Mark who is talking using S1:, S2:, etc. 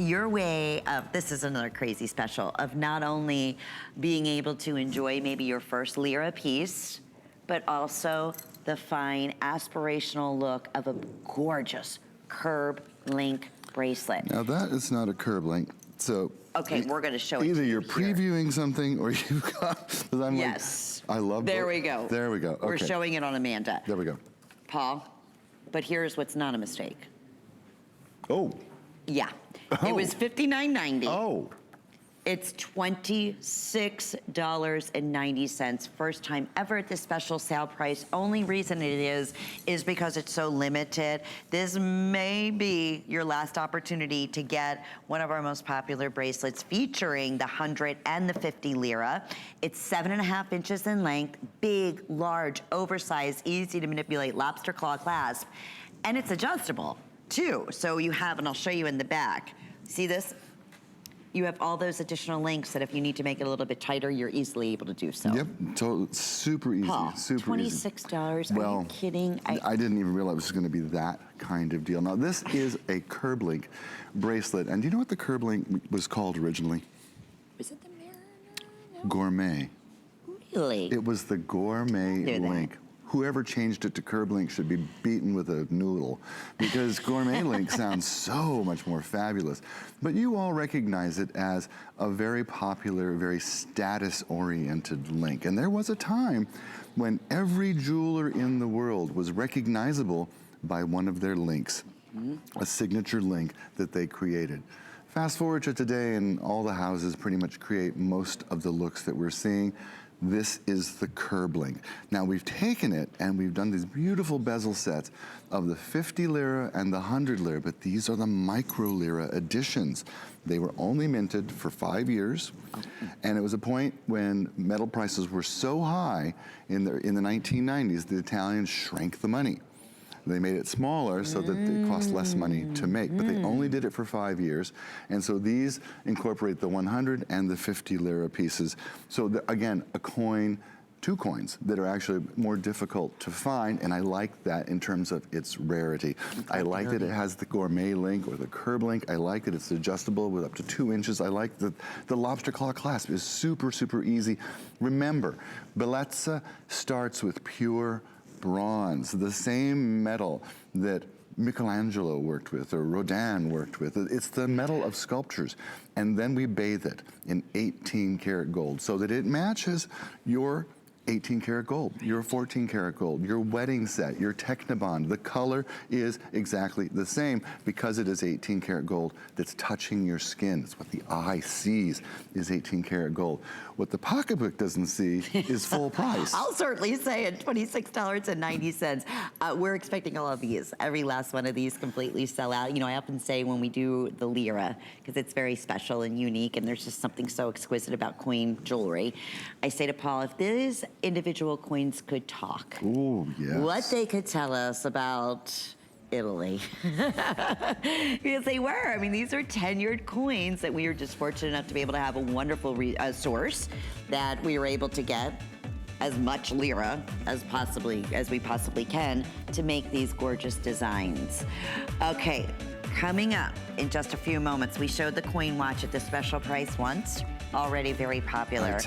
S1: your way of, this is another crazy special, of not only being able to enjoy maybe your first Lira piece, but also the fine aspirational look of a gorgeous CurbLink bracelet.
S2: Now that is not a CurbLink, so.
S1: Okay, we're gonna show it to you.
S2: Either you're previewing something or you've got, because I'm
S1: yes.
S2: like, I love
S1: There we go.
S2: There we go, okay.
S1: We're showing it on Amanda.
S2: There we go.
S1: Paul, but here's what's not a mistake.
S2: Oh.
S1: Yeah,
S2: Oh.
S1: it was $59.90.
S2: Oh.
S1: It's $26.90. First time ever at this special sale price. Only reason it is because it's so limited. This may be your last opportunity to get one of our most popular bracelets featuring the 100 and the 50 Lira. It's 7.5 inches in length, big, large, oversized, easy to manipulate lobster claw clasp, and it's adjustable too. So you have, and I'll show you in the back. See this? You have all those additional links that if you need to make it a little bit tighter, you're easily able to do so.
S2: Yep, totally, super easy,
S1: Paul,
S2: super easy.
S1: $26,
S2: well,
S1: are you kidding?
S2: I didn't even realize it was gonna be that kind of deal. Now this is a CurbLink bracelet, and do you know what the CurbLink was called originally?
S1: Was it the Mariner? No.
S2: Gourmet.
S1: Really?
S2: It was the Gourmet Link. Whoever changed it to CurbLink should be beaten with a noodle, because Gourmet Link sounds so much more fabulous. But you all recognize it as a very popular, very status-oriented link. And there was a time when every jeweler in the world was recognizable by one of their links, a signature link that they created. Fast forward to today, and all the houses pretty much create most of the looks that we're seeing. This is the CurbLink. Now we've taken it and we've done these beautiful bezel sets of the 50 Lira and the 100 Lira, but these are the micro Lira editions. They were only minted for 5 years, and it was a point when metal prices were so high in the 1990s, the Italians shrank the money. They made it smaller so that it cost less money to make, but they only did it for 5 years. And so these incorporate the 100 and the 50 Lira pieces. So again, a coin, 2 coins that are actually more difficult to find, and I like that in terms of its rarity. I like that it has the Gourmet Link or the CurbLink. I like that it's adjustable with up to 2 inches. I like that the lobster claw clasp is super, super easy. Remember, Bellezza starts with pure bronze, the same metal that Michelangelo worked with or Rodin worked with. It's the metal of sculptures. And then we bathe it in 18 karat gold so that it matches your 18 karat gold, your 14 karat gold, your wedding set, your Technobond. The color is exactly the same because it is 18 karat gold that's touching your skin. It's what the eye sees is 18 karat gold. What the pocketbook doesn't see is full price.
S1: I'll certainly say it, $26.90. We're expecting all of these, every last one of these completely sell out. You know, I often say when we do the Lira, because it's very special and unique and there's just something so exquisite about coin jewelry, I say to Paul, if these individual coins could talk,
S2: ooh, yes,
S1: what they could tell us about Italy. Because they were. I mean, these are tenured coins that we were just fortunate enough to be able to have a wonderful source that we were able to get as much Lira as we possibly can to make these gorgeous designs. Okay, coming up in just a few moments, we showed the coin watch at the special price once, already very popular.